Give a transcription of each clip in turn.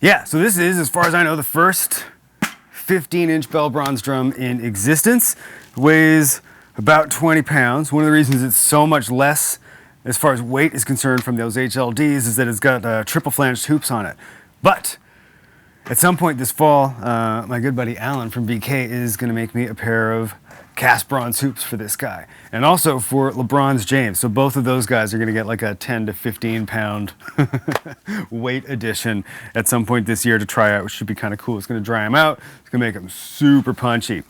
Yeah, so this is, as far as I know, the first 15-inch Bell Bronze drum in existence. It weighs about 20 pounds. One of the reasons it's so much less as far as weight is concerned from those HLDs is that it's got triple flanged hoops on it. But at some point this fall, my good buddy Alan from BK is going to make me a pair of cast bronze hoops for this guy, and also for LeBron's James. So both of those guys are going to get like a 10 to 15 pound weight addition at some point this year to try out, which should be kind of cool. It's going to dry them out. It's going to make them super punchy.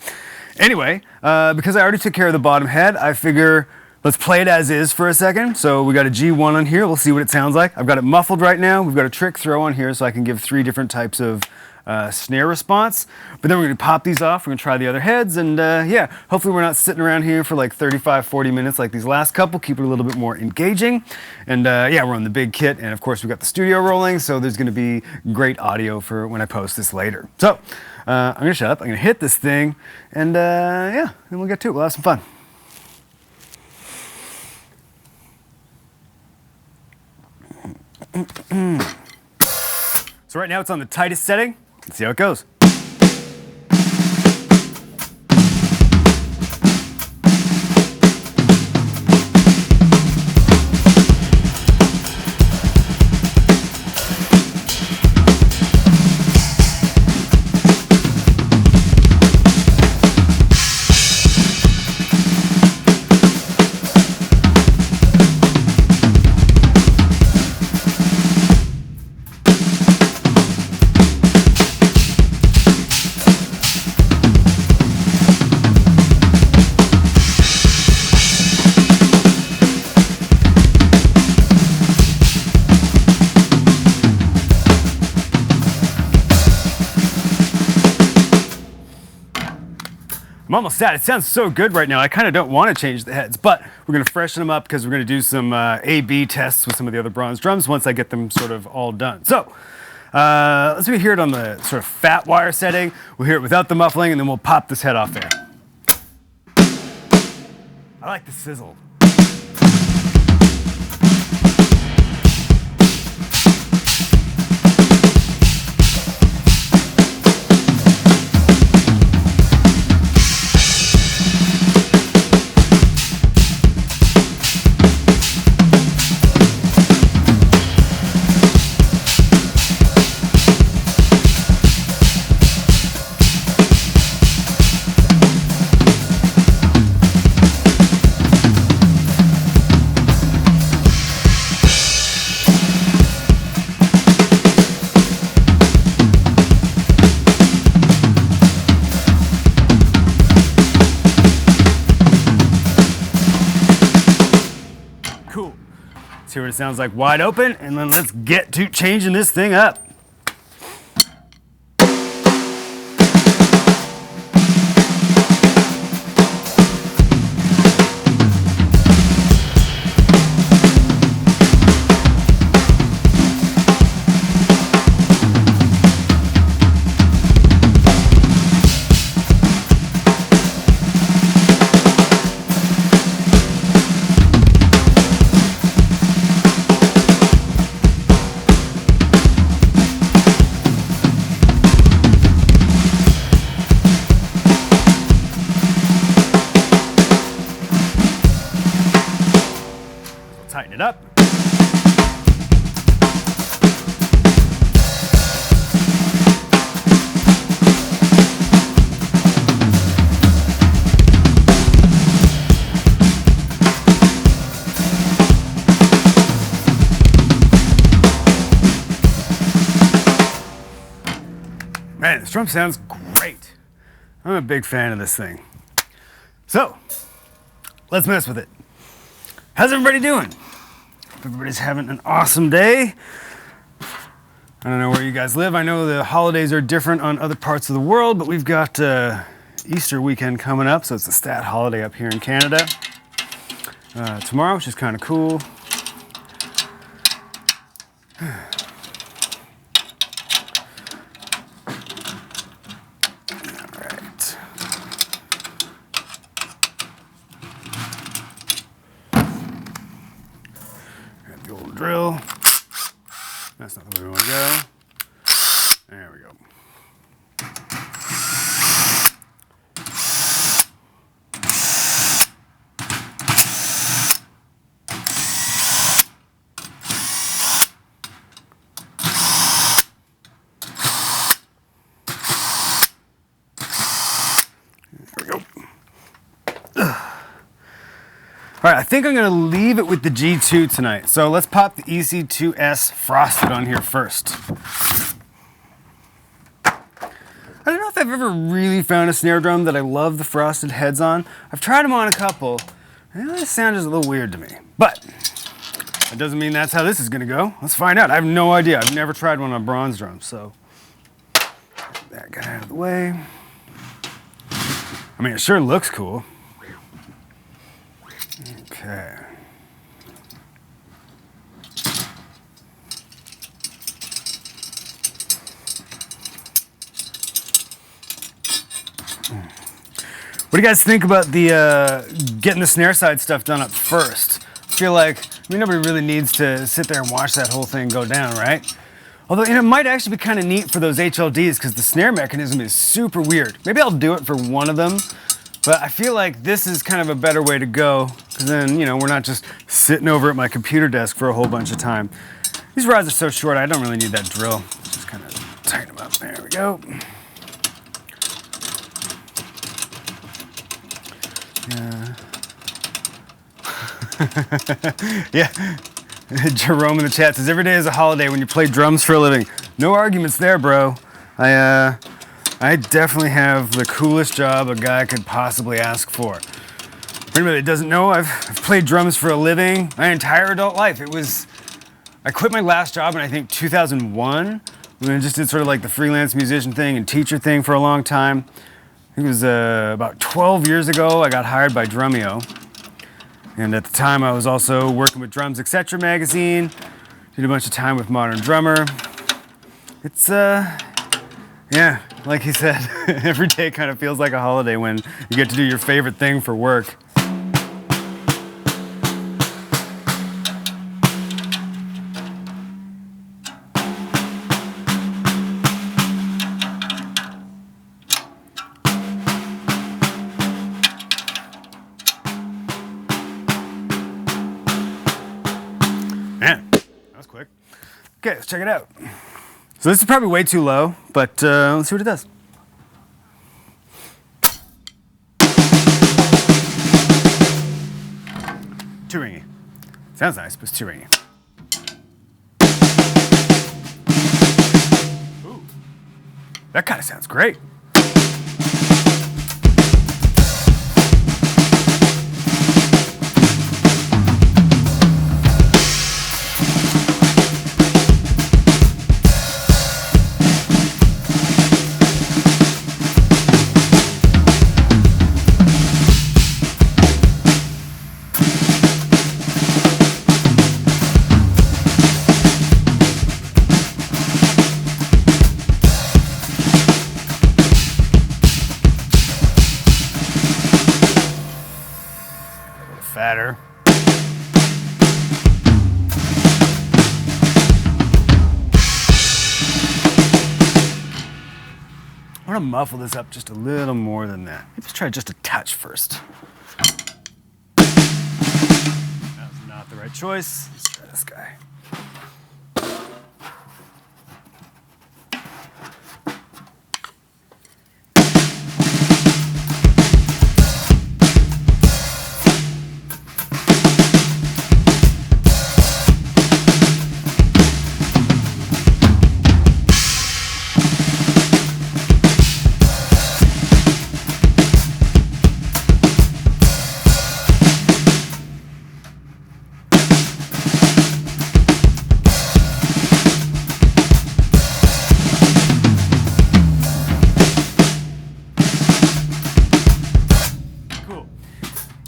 Anyway, because I already took care of the bottom head, I figure let's play it as is for a second. So we got a G1 on here. We'll see what it sounds like. I've got it muffled right now. We've got a trick throw on here so I can give 3 different types of snare response. But then we're going to pop these off. We're going to try the other heads. And yeah, hopefully we're not sitting around here for like 35, 40 minutes like these last couple. Keep it a little bit more engaging. And yeah, we're on the big kit. And of course, we've got the studio rolling. So there's going to be great audio for when I post this later. So I'm going to shut up. I'm going to hit this thing. And yeah, then we'll get to it. We'll have some fun. So right now it's on the tightest setting. Let's see how it goes. I'm almost sad. It sounds so good right now. I kind of don't want to change the heads, but we're going to freshen them up because we're going to do some A/B tests with some of the other bronze drums once I get them sort of all done. So let's hear it on the sort of fat wire setting. We'll hear it without the muffling, and then we'll pop this head off there. I like the sizzle. Cool. See what it sounds like wide open, and then let's get to changing this thing up. Tighten it up. Man, this drum sounds great. I'm a big fan of this thing. So, let's mess with it. How's everybody doing? Everybody's having an awesome day. I don't know where you guys live. I know the holidays are different on other parts of the world, but we've got Easter weekend coming up, so it's a stat holiday up here in Canada. Tomorrow, which is kind of cool. Drill. That's not the way we want to go. All right, I think I'm gonna leave it with the G2 tonight. So let's pop the EC2S Frosted on here first. I don't know if I've ever really found a snare drum that I love the frosted heads on. I've tried them on a couple, and they sound just a little weird to me. But that doesn't mean that's how this is gonna go. Let's find out. I have no idea. I've never tried one on bronze drums, so that got out of the way. I mean, it sure looks cool. Okay. What do you guys think about the getting the snare side stuff done up first? I feel like, nobody really needs to sit there and watch that whole thing go down, right? Although, it might actually be kind of neat for those HLDs because the snare mechanism is super weird. Maybe I'll do it for one of them, but I feel like this is kind of a better way to go because then, we're not just sitting over at my computer desk for a whole bunch of time. These rods are so short, I don't really need that drill. Just kind of tighten them up. There we go. Yeah. Jerome in the chat says, every day is a holiday when you play drums for a living. No arguments there, bro. I definitely have the coolest job a guy could possibly ask for. For anybody that doesn't know, I've played drums for a living my entire adult life. I quit my last job in, I think, 2001. And I just did sort of like the freelance musician thing and teacher thing for a long time. I think it was about 12 years ago I got hired by Drumeo. And at the time I was also working with Drums Etc. magazine. Did a bunch of time with Modern Drummer. It's, yeah, like he said, every day kind of feels like a holiday when you get to do your favorite thing for work. Man, that was quick. Okay, let's check it out. So this is probably way too low, but let's see what it does. Too ringy. Sounds nice, but it's too ringy. Ooh, that kind of sounds great. Fatter. I want to muffle this up just a little more than that. Let's try just a touch first. That was not the right choice. Let's try this guy.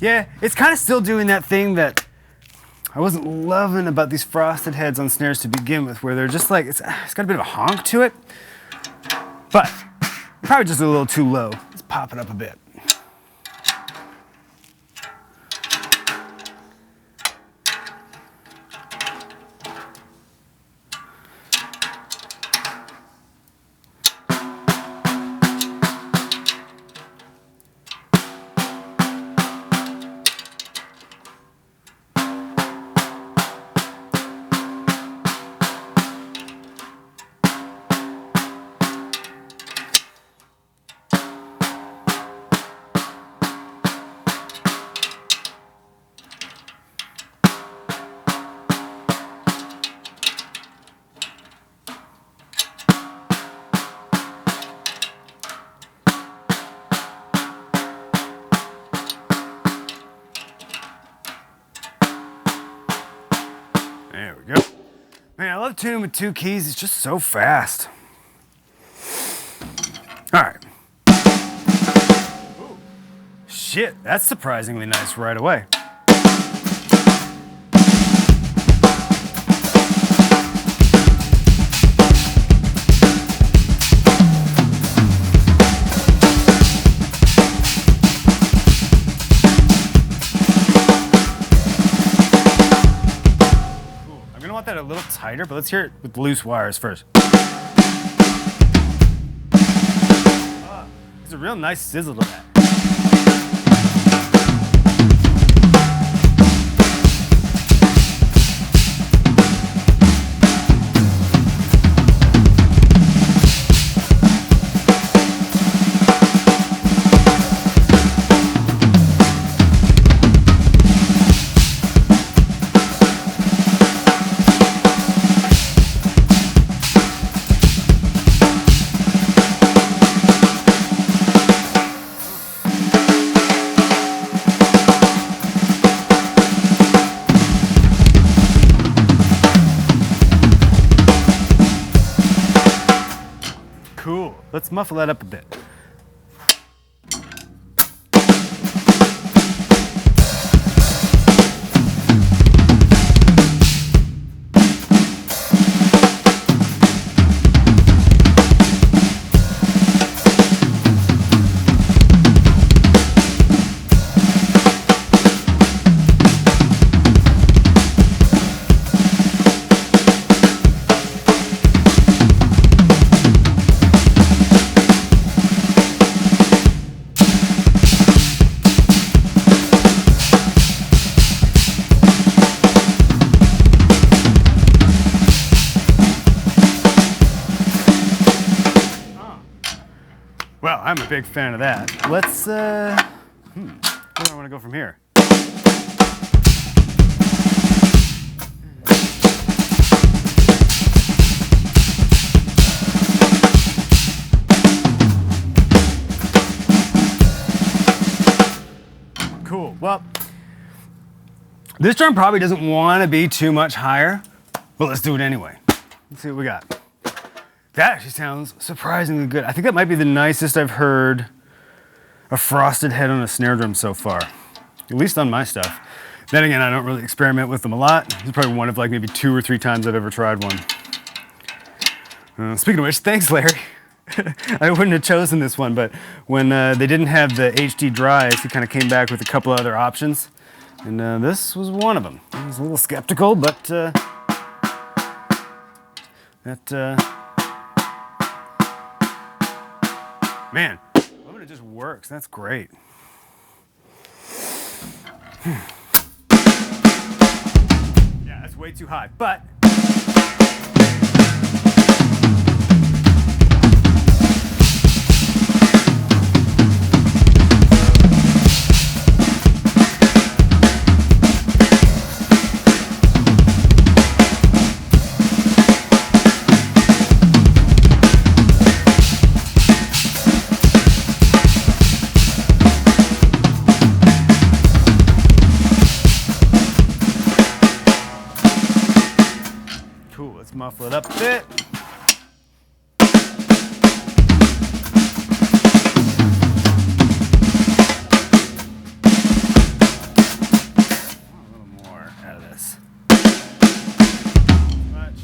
Yeah, it's kind of still doing that thing that I wasn't loving about these frosted heads on snares to begin with, where they're just like, it's got a bit of a honk to it, but probably just a little too low. Let's pop it up a bit. love tuning with 2 keys. It's just so fast. All right. Ooh. Shit, that's surprisingly nice right away. That a little tighter, but let's hear it with loose wires first. There's a real nice sizzle to that. Cool. Let's muffle that up a bit. Well, I'm a big fan of that. Let's, where do I want to go from here? Cool. Well, this drum probably doesn't want to be too much higher, but let's do it anyway. Let's see what we got. That actually sounds surprisingly good. I think that might be the nicest I've heard a frosted head on a snare drum so far, at least on my stuff. Then again, I don't really experiment with them a lot. This is probably one of like maybe 2 or 3 times I've ever tried one. Speaking of which, thanks, Larry. I wouldn't have chosen this one, but when they didn't have the HD dries, he kind of came back with a couple other options, and this was one of them. I was a little skeptical, but man, I love it, it just works. That's great. Yeah, that's way too high, but muffle it up a bit. A little more out of this. Much.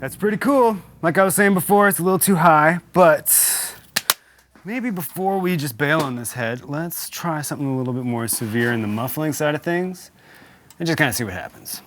That's pretty cool. Like I was saying before, it's a little too high, but maybe before we just bail on this head, let's try something a little bit more severe in the muffling side of things and just kind of see what happens.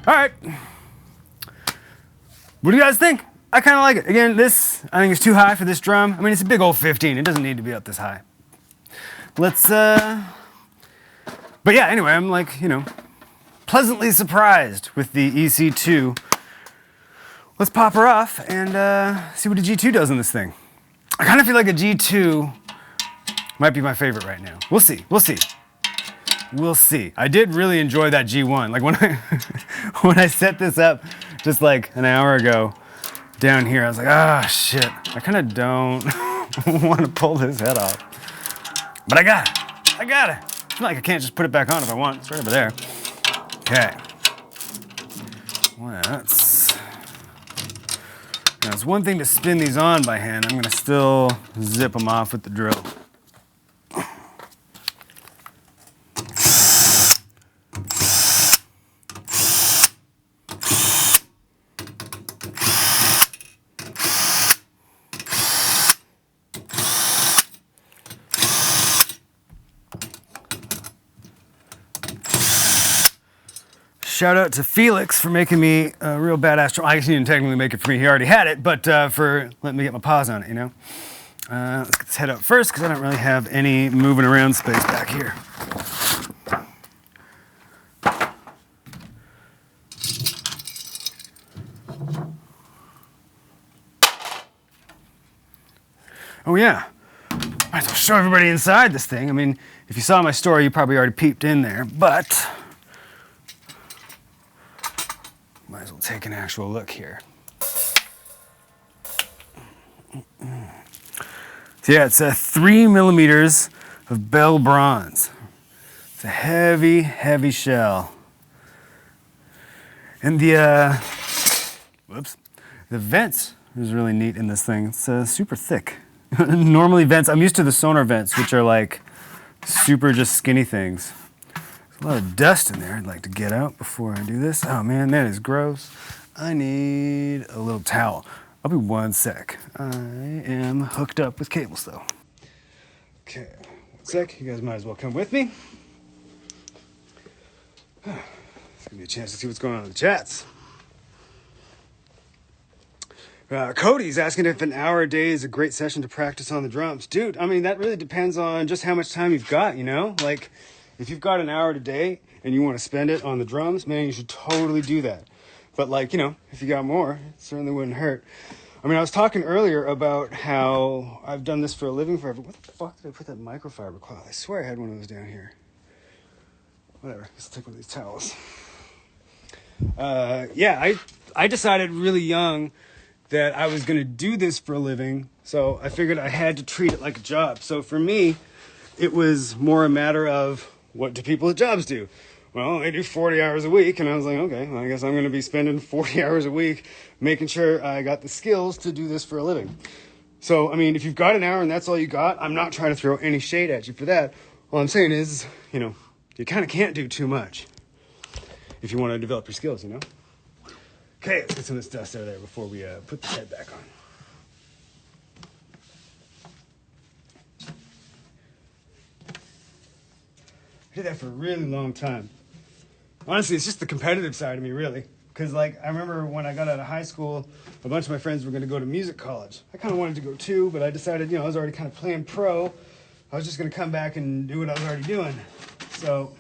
All right. What do you guys think? I kind of like it. Again, this, I think it's too high for this drum. I mean, it's a big old 15. It doesn't need to be up this high. Let's, but yeah, anyway, I'm like, you know, pleasantly surprised with the EC2. Let's pop her off and see what a G2 does on this thing. I kind of feel like a G2 might be my favorite right now. We'll see, we'll see. We'll see. I did really enjoy that G1. Like when I, when I set this up just like an hour ago down here, I was like, ah, shit. I kind of don't want to pull this head off. But I got it. I got it. It's not like I can't just put it back on if I want. It's right over there. Okay. Well, that's... Now, it's one thing to spin these on by hand. I'm going to still zip them off with the drill. Shout out to Felix for making me a real badass drum. I guess he didn't technically make it for me, he already had it, but for letting me get my paws on it, you know? Let's get this head out first, because I don't really have any moving around space back here. Oh yeah, might as well show everybody inside this thing. I mean, if you saw my story, you probably already peeped in there, but might as well take an actual look here. So yeah, it's 3 millimeters of Bell Bronze. It's a heavy, heavy shell. And the vents is really neat in this thing. It's super thick. Normally vents, I'm used to the Sonor vents, which are like super just skinny things. A lot of dust in there I'd like to get out before I do this. Oh man, that is gross. I need a little towel. I'll be 1 sec. I am hooked up with cables though. Okay, 1 sec. You guys might as well come with me. It's gonna be a chance to see what's going on in the chats. Cody's asking if an hour a day is a great session to practice on the drums. Dude, I mean, that really depends on just how much time you've got, you know? Like, if you've got an hour today and you want to spend it on the drums, man, you should totally do that. But like, you know, if you got more, it certainly wouldn't hurt. I mean, I was talking earlier about how I've done this for a living forever. What the fuck did I put that microfiber cloth? I swear I had one of those down here. Whatever, let's take one of these towels. Yeah, I decided really young that I was going to do this for a living, so I figured I had to treat it like a job. So for me, it was more a matter of, what do people at jobs do? Well, they do 40 hours a week, and I was like, okay, well, I guess I'm going to be spending 40 hours a week making sure I got the skills to do this for a living. So, I mean, if you've got an hour and that's all you got, I'm not trying to throw any shade at you for that. All I'm saying is, you know, you kind of can't do too much if you want to develop your skills, you know? Okay, let's get some of this dust out of there before we put the head back on. I did that for a really long time. Honestly, it's just the competitive side of me, really. Because, like, I remember when I got out of high school, a bunch of my friends were going to go to music college. I kind of wanted to go too, but I decided, you know, I was already kind of playing pro. I was just going to come back and do what I was already doing. So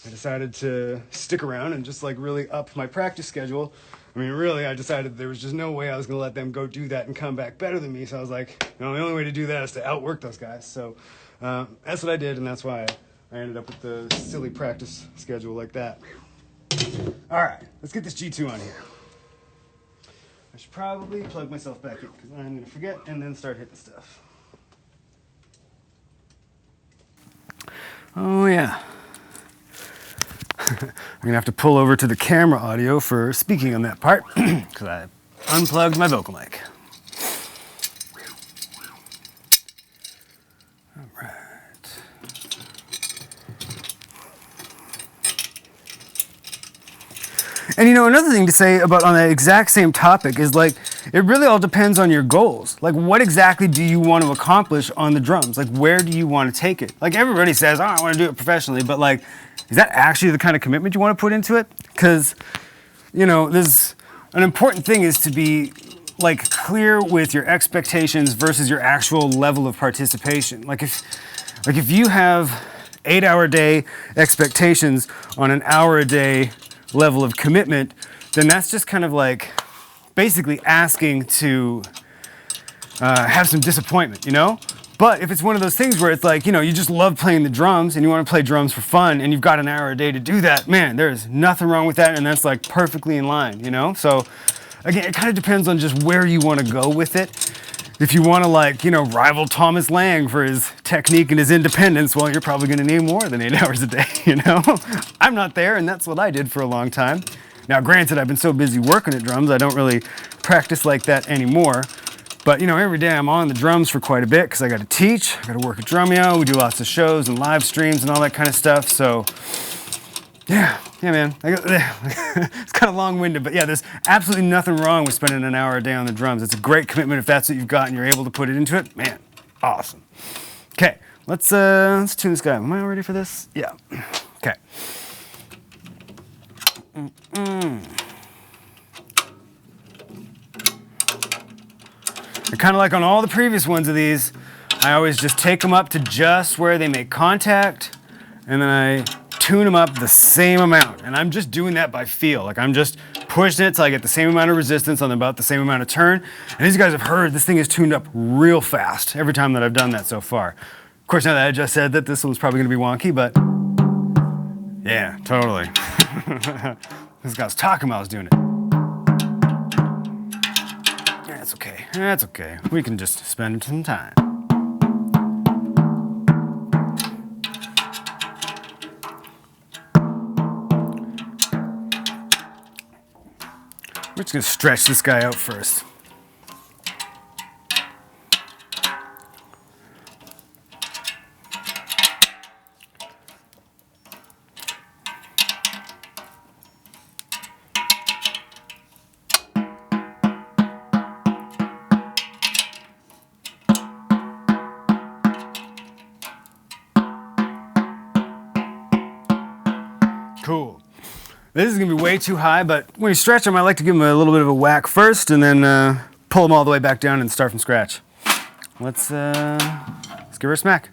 I decided to stick around and just, like, really up my practice schedule. I mean, really, I decided there was just no way I was going to let them go do that and come back better than me. So I was like, you know, the only way to do that is to outwork those guys. So that's what I did, and that's why I ended up with the silly practice schedule like that. All right, let's get this G2 on here. I should probably plug myself back in because I'm going to forget and then start hitting stuff. Oh, yeah. I'm going to have to pull over to the camera audio for speaking on that part because I unplugged my vocal mic. All right. And you know, another thing to say about on that exact same topic is like, it really all depends on your goals. Like, what exactly do you want to accomplish on the drums? Like, where do you want to take it? Like, everybody says, oh, I want to do it professionally, but like, is that actually the kind of commitment you want to put into it? Because, you know, there's an important thing is to be like clear with your expectations versus your actual level of participation. Like if you have 8-hour day expectations on an hour a day level of commitment, then that's just kind of like basically asking to have some disappointment, you know? But if it's one of those things where it's like, you know, you just love playing the drums and you want to play drums for fun and you've got an hour a day to do that, man, there's nothing wrong with that, and that's like perfectly in line, you know? So again, it kind of depends on just where you want to go with it. If you want to, like, you know, rival Thomas Lang for his technique and his independence, well, you're probably going to need more than 8 hours a day, you know? I'm not there, and that's what I did for a long time. Now, granted, I've been so busy working at drums, I don't really practice like that anymore. But, you know, every day I'm on the drums for quite a bit because I got to teach, I got to work at Drumeo, we do lots of shows and live streams and all that kind of stuff. So, yeah, man. It's kind of long-winded, but yeah, there's absolutely nothing wrong with spending an hour a day on the drums. It's a great commitment if that's what you've got and you're able to put it into it. Man, awesome. Okay, let's tune this guy. Am I all ready for this? Yeah. Okay. And kind of like on all the previous ones of these, I always just take them up to just where they make contact, and then I tune them up the same amount. And I'm just doing that by feel. Like, I'm just pushing it till I get the same amount of resistance on about the same amount of turn. And as you guys have heard, this thing is tuned up real fast every time that I've done that so far. Of course, now that I just said that, this one's probably gonna be wonky, but yeah, totally. This guy was talking while I was doing it. That's okay. That's okay. We can just spend some time. We're just gonna stretch this guy out first. Cool. This is gonna be way too high, but when you stretch them, I like to give them a little bit of a whack first and then pull them all the way back down and start from scratch. Let's give her a smack.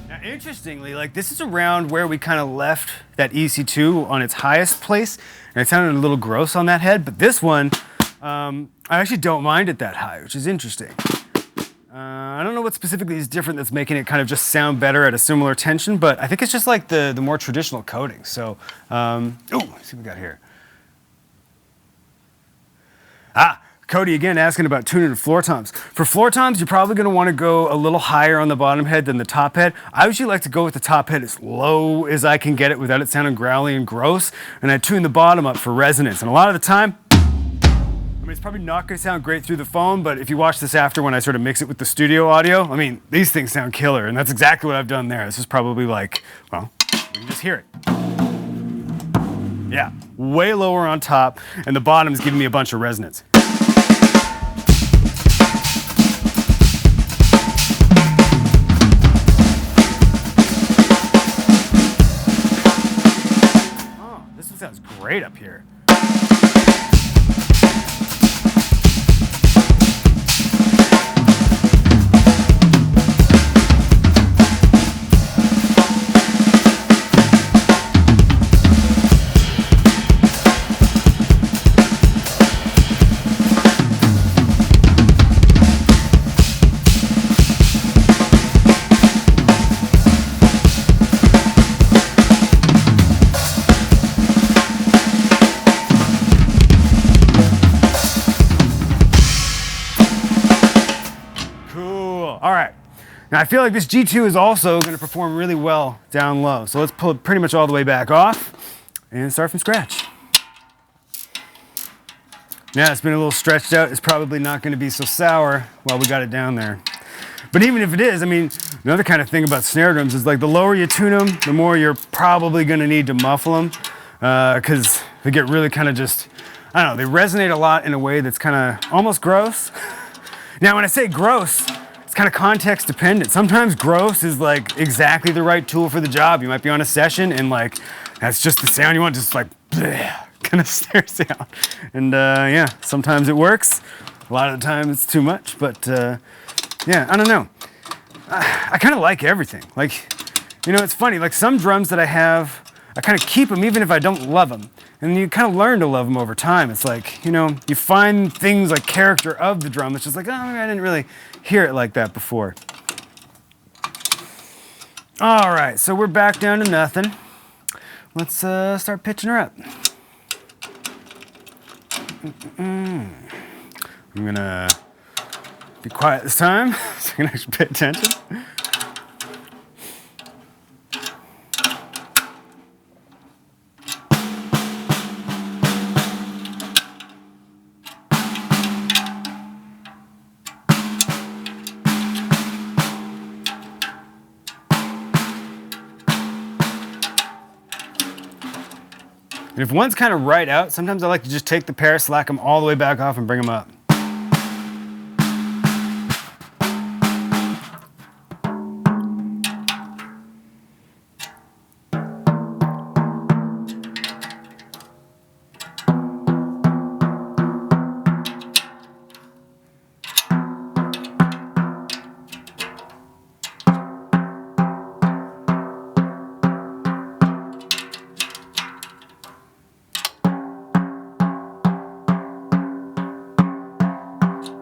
Now, interestingly, like, this is around where we kind of left that EC2 on its highest place, and it sounded a little gross on that head, but this one, I actually don't mind it that high, which is interesting. I don't know what specifically is different that's making it kind of just sound better at a similar tension, but I think it's just like the more traditional coating. So, let's see what we got here. Cody again asking about tuning floor toms. For floor toms, you're probably going to want to go a little higher on the bottom head than the top head. I usually like to go with the top head as low as I can get it without it sounding growly and gross, and I tune the bottom up for resonance. And a lot of the time, I mean, it's probably not going to sound great through the phone, but if you watch this after when I sort of mix it with the studio audio, I mean, these things sound killer, and that's exactly what I've done there. This is probably like, well, you can just hear it. Yeah, way lower on top, and the bottom is giving me a bunch of resonance. Oh, this one sounds great up here. Now I feel like this G2 is also going to perform really well down low. So let's pull it pretty much all the way back off and start from scratch. Now it's been a little stretched out. It's probably not going to be so sour while we got it down there. But even if it is, I mean, another kind of thing about snare drums is like the lower you tune them, the more you're probably going to need to muffle them, because they get really kind of just, I don't know, they resonate a lot in a way that's kind of almost gross. Now, when I say gross, it's kind of context dependent. Sometimes gross is like exactly the right tool for the job. You might be on a session and like, that's just the sound you want, just like, bleh, kind of snare sound. And yeah, sometimes it works. A lot of the time it's too much, but yeah, I don't know. I kind of like everything. Like, you know, it's funny, like some drums that I have, I kind of keep them even if I don't love them. And you kind of learn to love them over time. It's like, you know, you find things like character of the drum that's just like, oh, I didn't really hear it like that before. All right, so we're back down to nothing. Let's start pitching her up. I'm gonna be quiet this time so I can actually pay attention. And if one's kind of right out, sometimes I like to just take the pair, slack them all the way back off, and bring them up.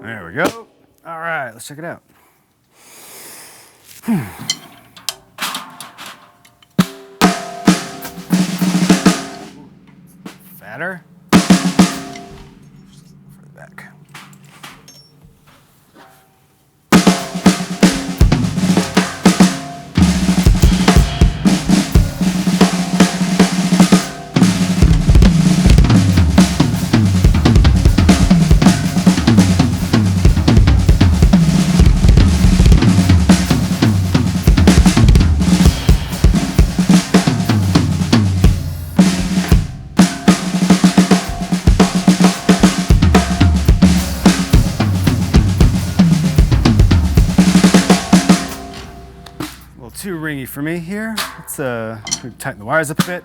There we go. All right, let's check it out. Fatter. Further back. Too ringy for me here. Let's tighten the wires up a bit.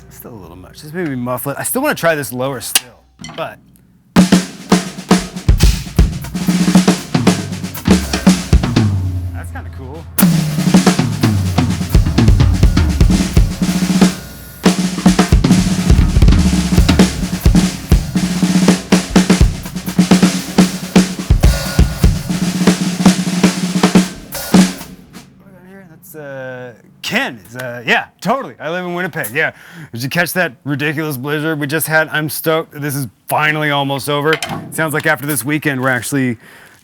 Still a little much. Just maybe muffle it. I still want to try this lower still, but that's kind of cool. That's Ken. Yeah, totally. I live in Winnipeg. Yeah. Did you catch that ridiculous blizzard we just had? I'm stoked. This is finally almost over. It sounds like after this weekend we're actually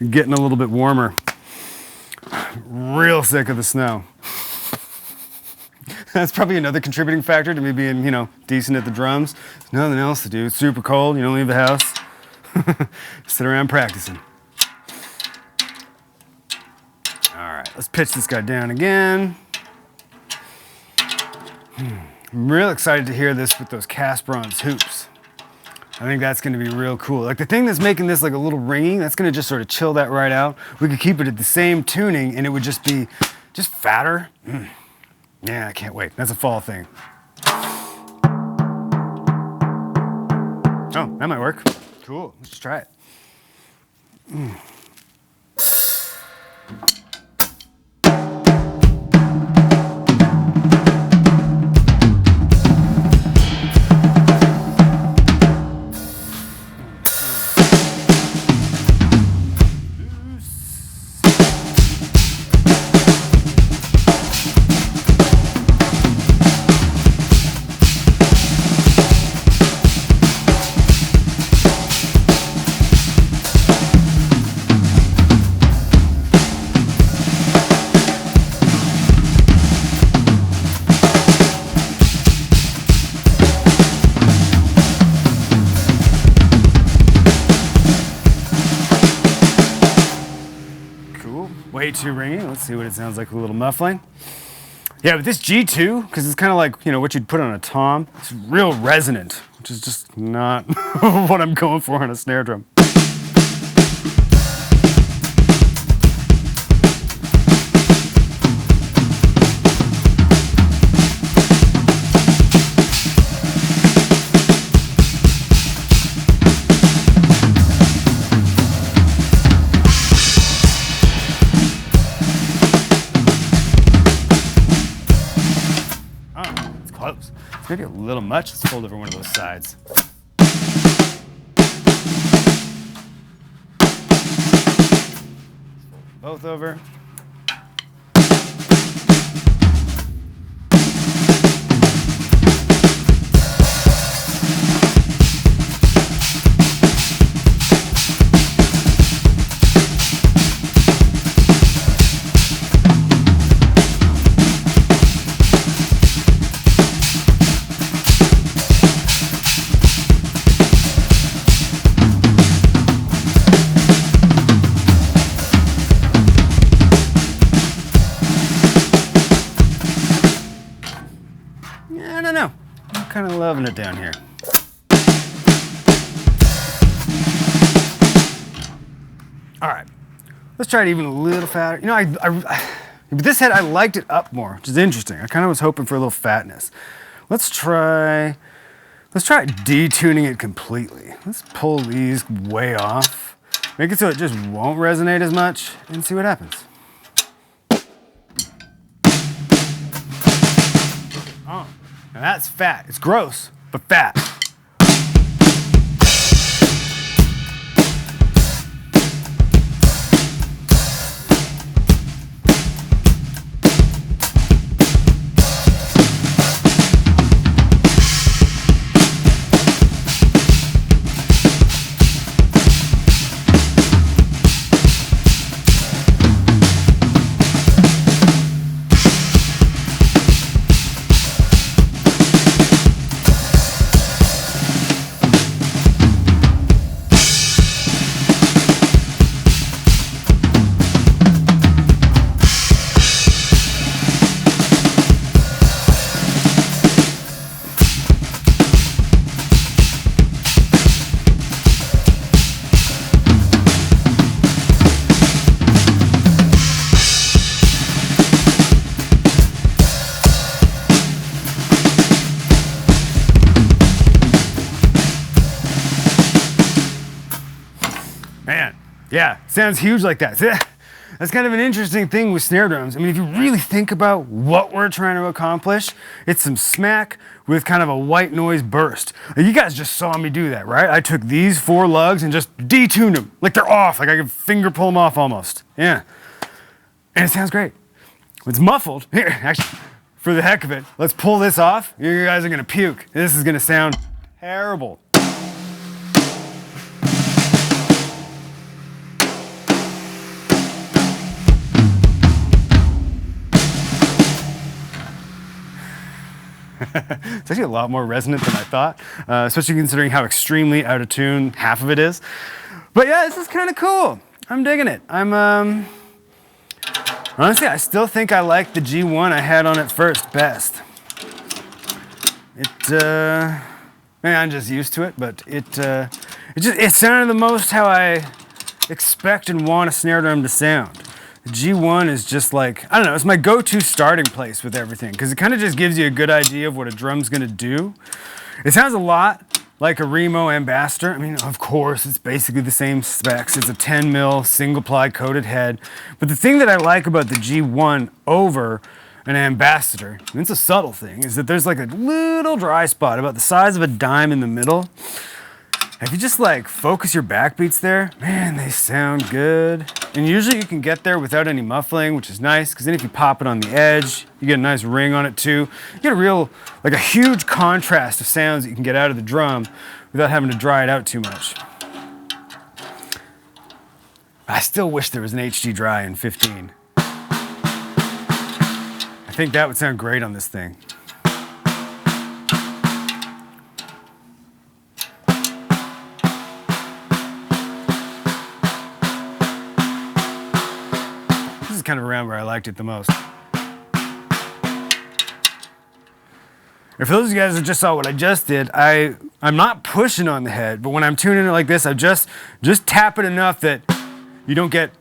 getting a little bit warmer. Real sick of the snow. That's probably another contributing factor to me being, you know, decent at the drums. There's nothing else to do. It's super cold. You don't leave the house. Sit around practicing. All right, let's pitch this guy down again. I'm real excited to hear this with those cast bronze hoops. I think that's going to be real cool. Like the thing that's making this like a little ringy, that's going to just sort of chill that right out. We could keep it at the same tuning and it would just be just fatter. Yeah, I can't wait. That's a fall thing. Oh, that might work. Cool. Let's just try it. Cool. Way too ringy. Let's see what it sounds like with a little muffling. Yeah, but this G2, because it's kind of like, you know, what you'd put on a tom, it's real resonant, which is just not what I'm going for on a snare drum. Close. It's maybe a little much. Let's fold over one of those sides. Both over. I don't know. I'm kind of loving it down here. All right, let's try it even a little fatter. You know, with this head, I liked it up more, which is interesting. I kind of was hoping for a little fatness. Let's try detuning it completely. Let's pull these way off, make it so it just won't resonate as much, and see what happens. Oh, now that's fat. It's gross, but fat. Man, yeah, sounds huge like that. That's kind of an interesting thing with snare drums. I mean, if you really think about what we're trying to accomplish, it's some smack with kind of a white noise burst. You guys just saw me do that, right? I took these 4 lugs and just detuned them. Like they're off, like I could finger pull them off almost. Yeah, and it sounds great. It's muffled. Here, actually, for the heck of it, let's pull this off. You guys are gonna puke. This is gonna sound terrible. It's actually a lot more resonant than I thought, especially considering how extremely out of tune half of it is. But yeah, this is kind of cool. I'm digging it. Honestly, I still think I like the G1 I had on it first best. Maybe I'm just used to it, but it sounded the most how I expect and want a snare drum to sound. The G1 is just like, I don't know, it's my go-to starting place with everything because it kind of just gives you a good idea of what a drum's gonna do. It sounds a lot like a Remo Ambassador. I mean, of course, it's basically the same specs. It's a 10 mil single ply coated head. But the thing that I like about the G1 over an Ambassador, and it's a subtle thing, is that there's like a little dry spot about the size of a dime in the middle. If you just like focus your backbeats there, man, they sound good. And usually you can get there without any muffling, which is nice, because then if you pop it on the edge, you get a nice ring on it too. You get a real, like a huge contrast of sounds that you can get out of the drum without having to dry it out too much. I still wish there was an HD dry in 15. I think that would sound great on this thing. kind of around where I liked it the most. And for those of you guys that just saw what I just did, I'm not pushing on the head, but when I'm tuning it like this, I just tap it enough that you don't get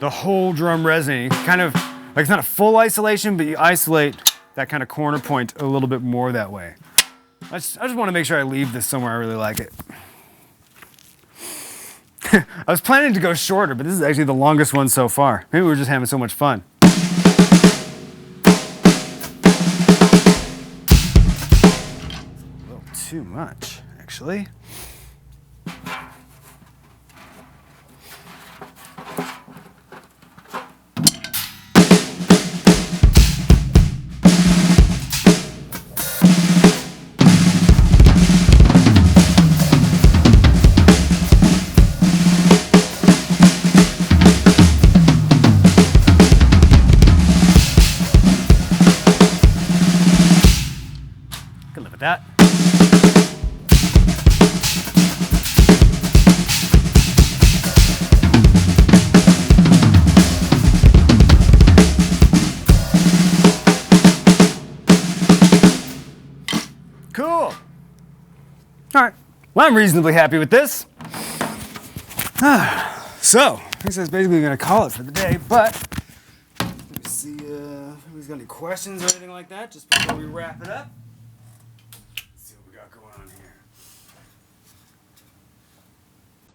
the whole drum resonating. Kind of, like it's not a full isolation, but you isolate that kind of corner point a little bit more that way. I just want to make sure I leave this somewhere I really like it. I was planning to go shorter, but this is actually the longest one so far. Maybe we're just having so much fun. A little too much, actually. That. Cool. All right. Well, I'm reasonably happy with this. So, I guess that's basically going to call it for the day, but let me see if anybody's got any questions or anything like that just before we wrap it up. Going on here.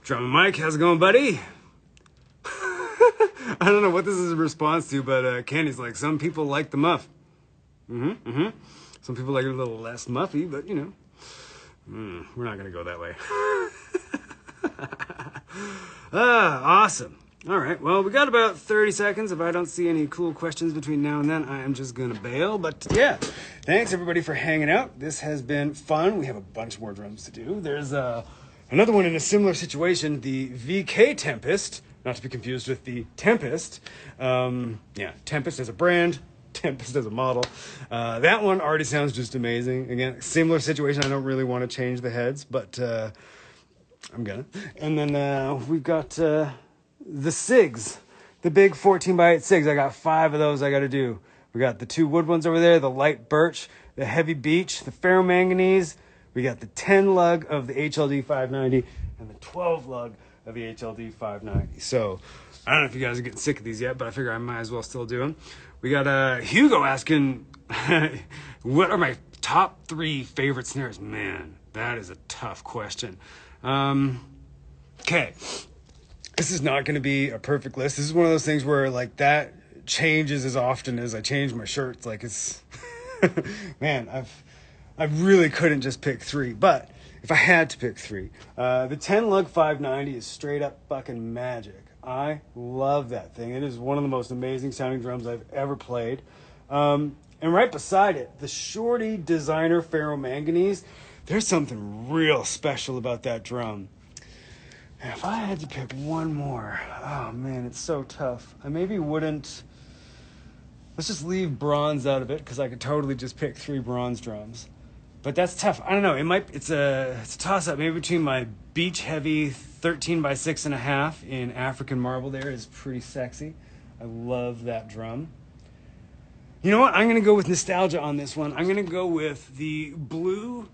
Drum and Mike, how's it going, buddy? I don't know what this is a response to, but Candy's like, some people like the muff. Some people like it a little less muffy, but you know, we're not gonna go that way. Awesome. All right, well, we got about 30 seconds. If I don't see any cool questions between now and then, I am just gonna bail. But yeah, thanks everybody for hanging out. This has been fun. We have a bunch more drums to do. There's another one in a similar situation, the VK Tempest, not to be confused with the Tempest. Yeah, Tempest as a brand, Tempest as a model. That one already sounds just amazing. Again, similar situation. I don't really want to change the heads, but I'm gonna. And then we've got the SIGs, the big 14x8 SIGs. I got 5 of those I got to do. We got the 2 wood ones over there, the light birch, the heavy beech, the ferromanganese. We got the 10 lug of the HLD 590 and the 12 lug of the HLD 590. So I don't know if you guys are getting sick of these yet, but I figure I might as well still do them. We got Hugo asking, what are my top 3 favorite snares? Man, that is a tough question. Okay. This is not going to be a perfect list. This is one of those things where like that changes as often as I change my shirts. Like it's, man, I really couldn't just pick 3. But if I had to pick 3, the 10 lug 590 is straight up fucking magic. I love that thing. It is one of the most amazing sounding drums I've ever played. And right beside it, the Shorty Designer Ferromanganese. There's something real special about that drum. And if I had to pick one more, oh man, it's so tough. I maybe wouldn't. Let's just leave bronze out of it because I could totally just pick 3 bronze drums. But that's tough. I don't know. It's a toss up. Maybe between my beech heavy 13x6.5 in African marble. There is pretty sexy. I love that drum. You know what? I'm gonna go with nostalgia on this one. I'm gonna go with the blue.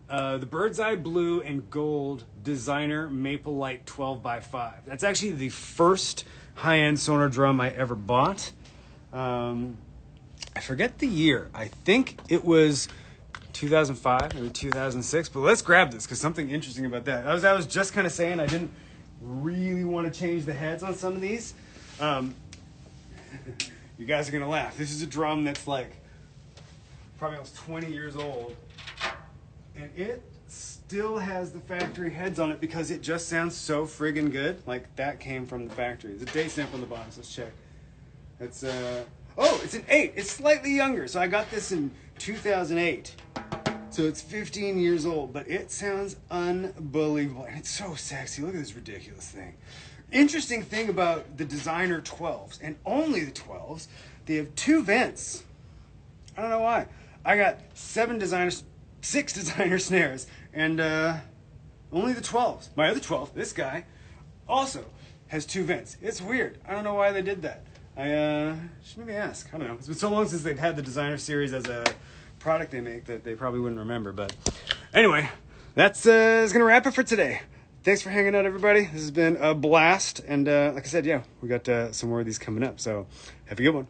The bird's eye blue and gold designer Maple Light 12x5. That's actually the first high-end Sonor drum I ever bought. I forget the year. I think it was 2005, maybe 2006. But let's grab this because something interesting about that. I was just kind of saying I didn't really want to change the heads on some of these. You guys are gonna laugh. This is a drum that's like probably almost 20 years old. And it still has the factory heads on it because it just sounds so friggin' good. Like that came from the factory. There's a date stamp on the box. Let's check. It's oh, it's an 8. It's slightly younger. So I got this in 2008. So it's 15 years old, but it sounds unbelievable. And it's so sexy. Look at this ridiculous thing. Interesting thing about the designer 12s, and only the 12s, they have 2 vents. I don't know why. I got 6 designer snares, and only the 12s. My other 12, this guy, also has 2 vents. It's weird. I don't know why they did that. I should maybe ask. I don't know. It's been so long since they've had the designer series as a product they make that they probably wouldn't remember. But anyway, that's gonna wrap it for today. Thanks for hanging out, everybody. This has been a blast, and like I said, yeah, we got some more of these coming up. So have a good one.